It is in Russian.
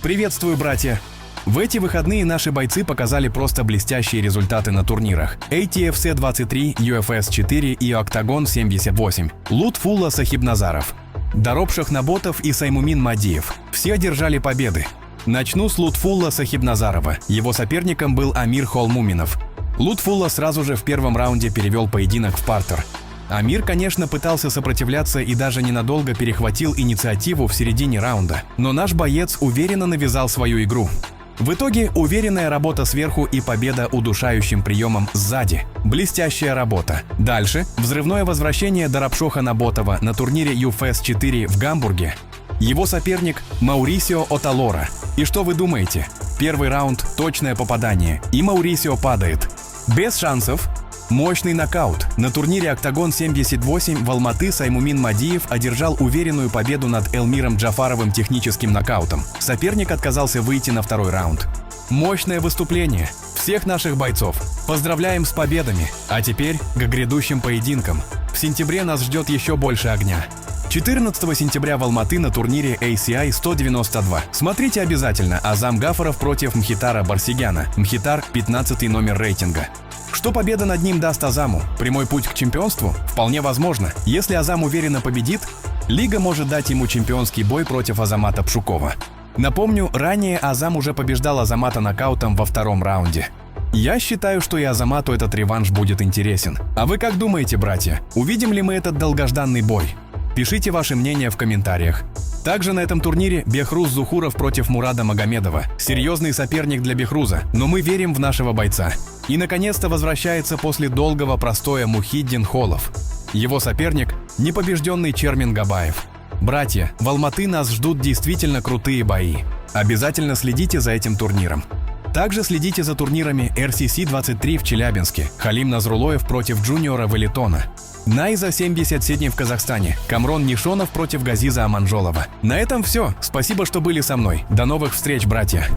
Приветствую, братья! В эти выходные наши бойцы показали просто блестящие результаты на турнирах ATFC 23, UFS 4 и Octagon 78. Лутфулла Сахибназаров, Дароп Шахнаботов и Саймумин Мадиев. Все одержали победы. Начну с Лутфулла Сахибназарова. Его соперником был Амир Холмуминов. Лутфулла сразу же в первом раунде перевел поединок в партер. Амир, конечно, пытался сопротивляться и даже ненадолго перехватил инициативу в середине раунда, но наш боец уверенно навязал свою игру. В итоге уверенная работа сверху и победа удушающим приемом сзади. Блестящая работа. Дальше взрывное возвращение Дарапшоха Наботова на турнире UFS 4 в Гамбурге. Его соперник Маурисио Оталора. И что вы думаете? Первый раунд – точное попадание, и Маурисио падает. Без шансов. Мощный нокаут. На турнире Octagon 78 в Алматы Саймумин Мадиев одержал уверенную победу над Элмиром Джафаровым техническим нокаутом. Соперник отказался выйти на второй раунд. Мощное выступление всех наших бойцов. Поздравляем с победами. А теперь к грядущим поединкам. В сентябре нас ждет еще больше огня. 14 сентября в Алматы на турнире ACI 192. Смотрите обязательно. Азам Гафаров против Мхитара Барсигяна. Мхитар – 15-й номер рейтинга. Что победа над ним даст Азаму? Прямой путь к чемпионству? Вполне возможно. Если Азам уверенно победит, Лига может дать ему чемпионский бой против Азамата Пшукова. Напомню, ранее Азам уже побеждал Азамата нокаутом во втором раунде. Я считаю, что и Азамату этот реванш будет интересен. А вы как думаете, братья? Увидим ли мы этот долгожданный бой? Пишите ваше мнение в комментариях. Также на этом турнире Бехруз Зухуров против Мурада Магомедова. Серьезный соперник для Бехруза, но мы верим в нашего бойца. И наконец-то возвращается после долгого простоя Мухиддин Холов. Его соперник – непобежденный Чермин Габаев. Братья, в Алматы нас ждут действительно крутые бои. Обязательно следите за этим турниром. Также следите за турнирами RCC 23 в Челябинске, Халим Назрулоев против Джуниора Велитона. Найза 77 в Казахстане, Камрон Нишонов против Газиза Аманжолова. На этом все. Спасибо, что были со мной. До новых встреч, братья!